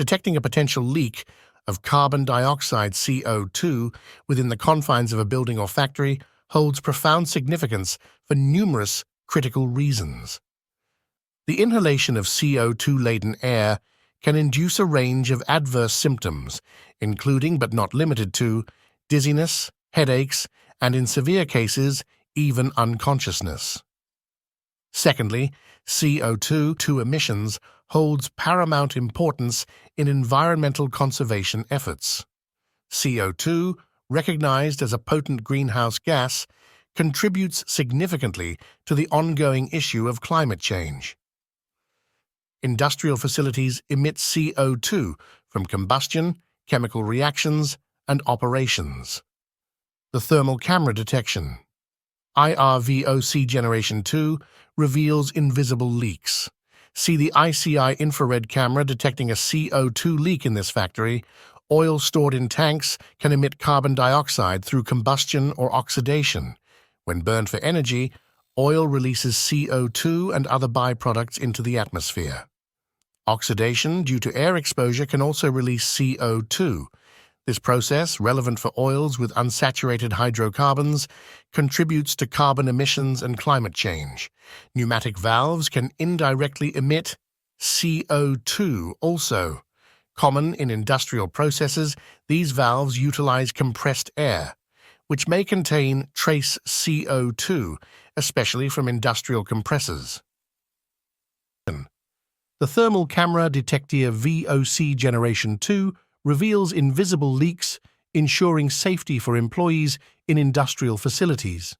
Detecting a potential leak of carbon dioxide CO2 within the confines of a building or factory holds profound significance for numerous critical reasons. The inhalation of CO2-laden air can induce a range of adverse symptoms, including but not limited to dizziness, headaches, and in severe cases, even unconsciousness. Secondly, CO2 emissions holds paramount importance in environmental conservation efforts. CO2, recognized as a potent greenhouse gas, contributes significantly to the ongoing issue of climate change. Industrial facilities emit CO2 from combustion, chemical reactions, and operations. The thermal camera detection, IRVOC Generation 2, reveals invisible leaks. See the ICI infrared camera detecting a CO2 leak in this factory. Oil stored in tanks can emit carbon dioxide through combustion or oxidation. When burned for energy, oil releases CO2 and other byproducts into the atmosphere. Oxidation due to air exposure can also release CO2. This process, relevant for oils with unsaturated hydrocarbons, contributes to carbon emissions and climate change. Pneumatic valves can indirectly emit CO2 also. Common in industrial processes, these valves utilize compressed air, which may contain trace CO2, especially from industrial compressors. The thermal camera Detectir VOC Generation 2 reveals invisible leaks, ensuring safety for employees in industrial facilities.